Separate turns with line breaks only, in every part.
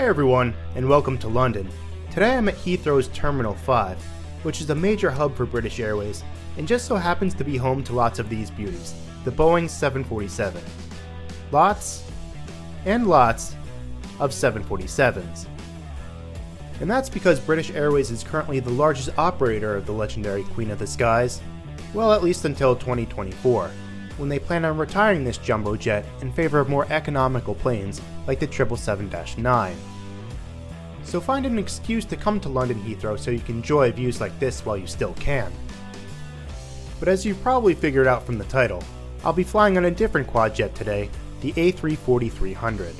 everyone, and welcome to London. Today I'm at Heathrow's Terminal 5, which is a major hub for British Airways, and just so happens to be home to lots of these beauties, the Boeing 747. Lots and lots of 747s. And that's because British Airways is currently the largest operator of the legendary Queen of the Skies, well, at least until 2024, when they plan on retiring this jumbo jet in favor of more economical planes like the 777-9. So find an excuse to come to London Heathrow so you can enjoy views like this while you still can. But as you've probably figured out from the title, I'll be flying on a different quad jet today, the A340-300.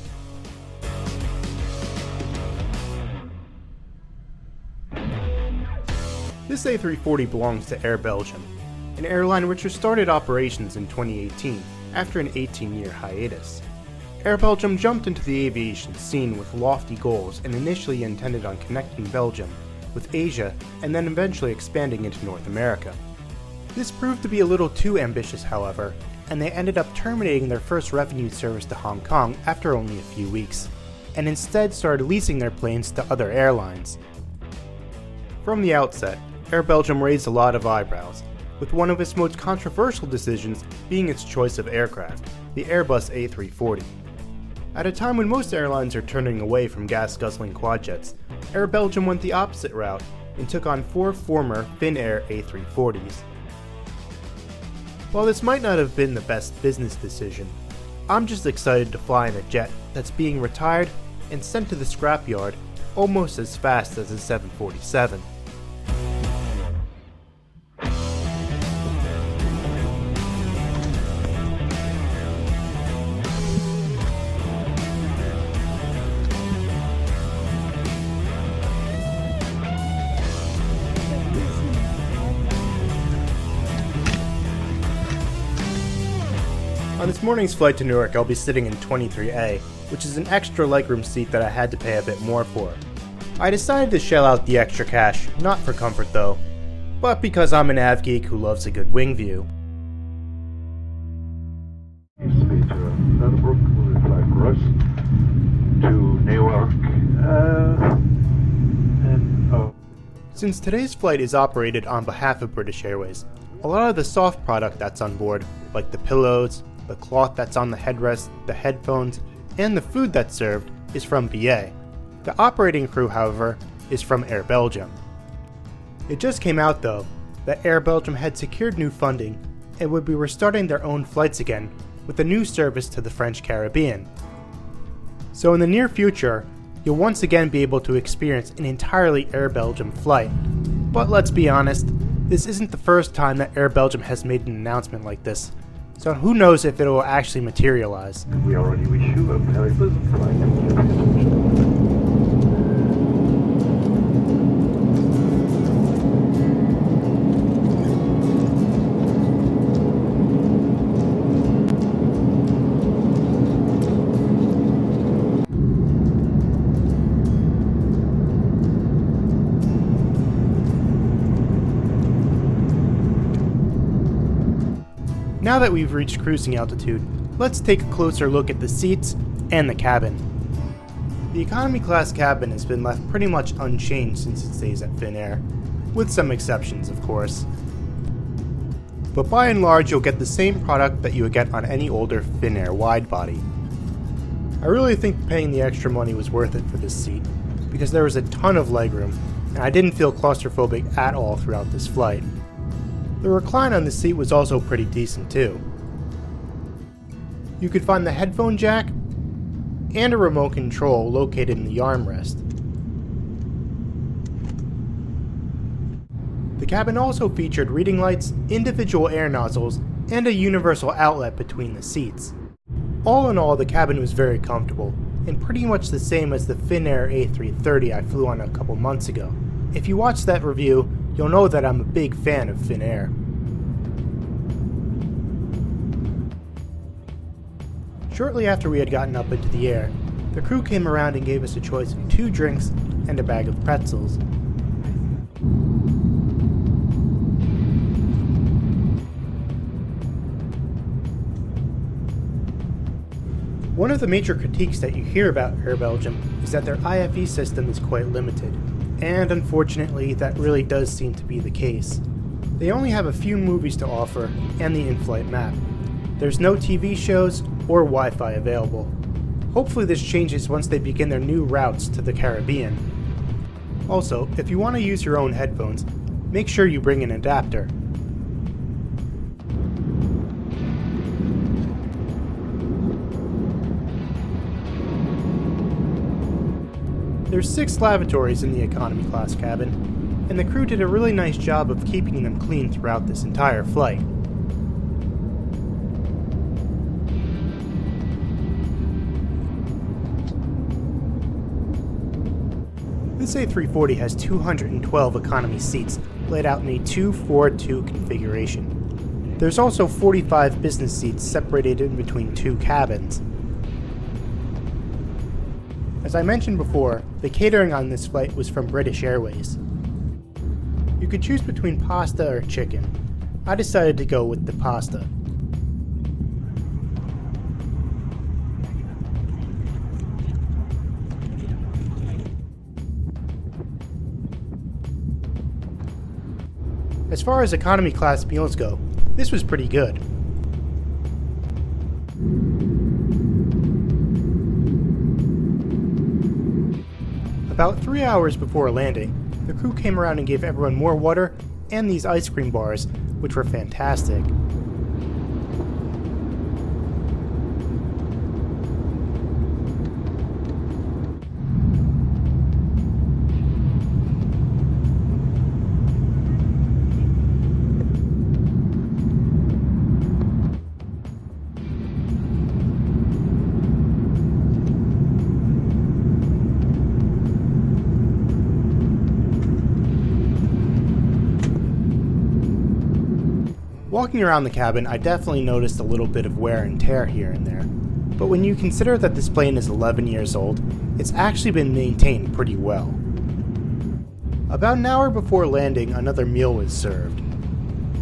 This A340 belongs to Air Belgium, an airline which restarted operations in 2018 after an 18-year hiatus. Air Belgium jumped into the aviation scene with lofty goals and initially intended on connecting Belgium with Asia and then eventually expanding into North America. This proved to be a little too ambitious, however, and they ended up terminating their first revenue service to Hong Kong after only a few weeks, and instead started leasing their planes to other airlines. From the outset, Air Belgium raised a lot of eyebrows, with one of its most controversial decisions being its choice of aircraft, the Airbus A340. At a time when most airlines are turning away from gas-guzzling quad-jets, Air Belgium went the opposite route and took on 4 former Finnair A340s. While this might not have been the best business decision, I'm just excited to fly in a jet that's being retired and sent to the scrapyard almost as fast as a 747. On this morning's flight to Newark, I'll be sitting in 23A, which is an extra legroom seat that I had to pay a bit more for. I decided to shell out the extra cash, not for comfort though, but because I'm an av geek who loves a good wing view.
London will fly for us to Newark,
Since today's flight is operated on behalf of British Airways, a lot of the soft product that's on board, like the pillows, the cloth that's on the headrest, the headphones, and the food that's served, is from BA. The operating crew, however, is from Air Belgium. It just came out, though, that Air Belgium had secured new funding and would be restarting their own flights again with a new service to the French Caribbean. So in the near future, you'll once again be able to experience an entirely Air Belgium flight. But let's be honest, this isn't the first time that Air Belgium has made an announcement like this, so who knows if it will actually materialize.
We already wish you a very pleasant flight.
Now that we've reached cruising altitude, let's take a closer look at the seats and the cabin. The economy class cabin has been left pretty much unchanged since its days at Finnair, with some exceptions of course. But by and large you'll get the same product that you would get on any older Finnair widebody. I really think paying the extra money was worth it for this seat, because there was a ton of legroom, and I didn't feel claustrophobic at all throughout this flight. The recline on the seat was also pretty decent too. You could find the headphone jack and a remote control located in the armrest. The cabin also featured reading lights, individual air nozzles, and a universal outlet between the seats. All in all, the cabin was very comfortable, and pretty much the same as the Finnair A330 I flew on a couple months ago. If you watch that review, you'll know that I'm a big fan of Finnair. Shortly after we had gotten up into the air, the crew came around and gave us a choice of 2 drinks and a bag of pretzels. One of the major critiques that you hear about Air Belgium is that their IFE system is quite limited, and unfortunately that really does seem to be the case. They only have a few movies to offer and the in-flight map. There's no TV shows or Wi-Fi available. Hopefully this changes once they begin their new routes to the Caribbean. Also, if you want to use your own headphones, make sure you bring an adapter. There's 6 lavatories in the economy class cabin, and the crew did a really nice job of keeping them clean throughout this entire flight. This A340 has 212 economy seats laid out in a 2-4-2 configuration. There's also 45 business seats separated in between 2 cabins. As I mentioned before, the catering on this flight was from British Airways. You could choose between pasta or chicken. I decided to go with the pasta. As far as economy class meals go, this was pretty good. About 3 hours before landing, the crew came around and gave everyone more water and these ice cream bars, which were fantastic. Walking around the cabin, I definitely noticed a little bit of wear and tear here and there, but when you consider that this plane is 11 years old, it's actually been maintained pretty well. About an hour before landing, another meal was served.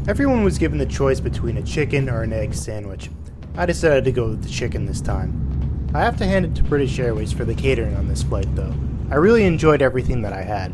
Everyone was given the choice between a chicken or an egg sandwich. I decided to go with the chicken this time. I have to hand it to British Airways for the catering on this flight though. I really enjoyed everything that I had.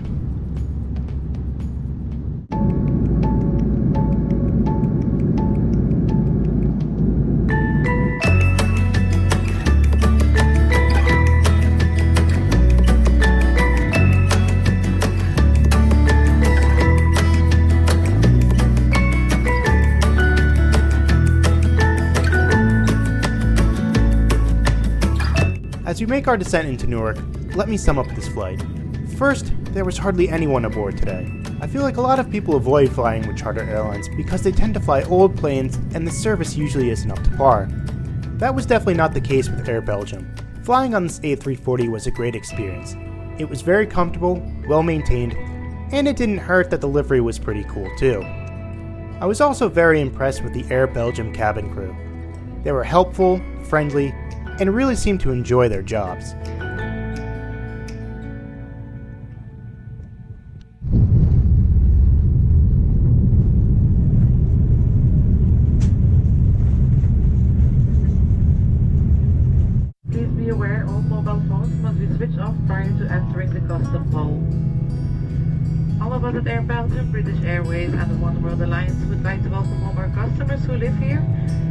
As we make our descent into Newark, let me sum up this flight. First, there was hardly anyone aboard today. I feel like a lot of people avoid flying with charter airlines because they tend to fly old planes and the service usually isn't up to par. That was definitely not the case with Air Belgium. Flying on this A340 was a great experience. It was very comfortable, well maintained, and it didn't hurt that the livery was pretty cool too. I was also very impressed with the Air Belgium cabin crew. They were helpful, friendly, and really seemed to enjoy their jobs.
Please be aware all mobile phones must be switched off prior to entering the custom hall. All of us at Air Belgium, British Airways and the One World Alliance would like to welcome home our customers who live here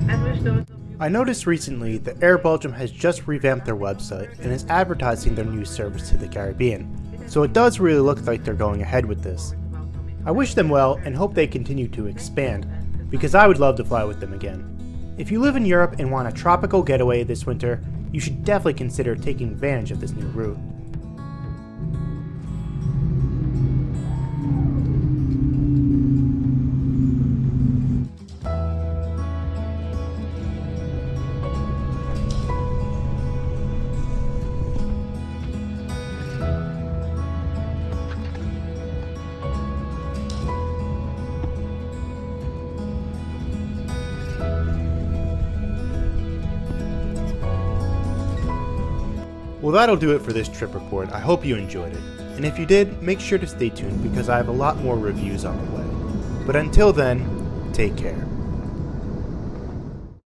and wish those
I noticed recently that Air Belgium has just revamped their website and is advertising their new service to the Caribbean, so it does really look like they're going ahead with this. I wish them well and hope they continue to expand, because I would love to fly with them again. If you live in Europe and want a tropical getaway this winter, you should definitely consider taking advantage of this new route. Well, that'll do it for this trip report. I hope you enjoyed it. And if you did, make sure to stay tuned because I have a lot more reviews on the way. But until then, take care.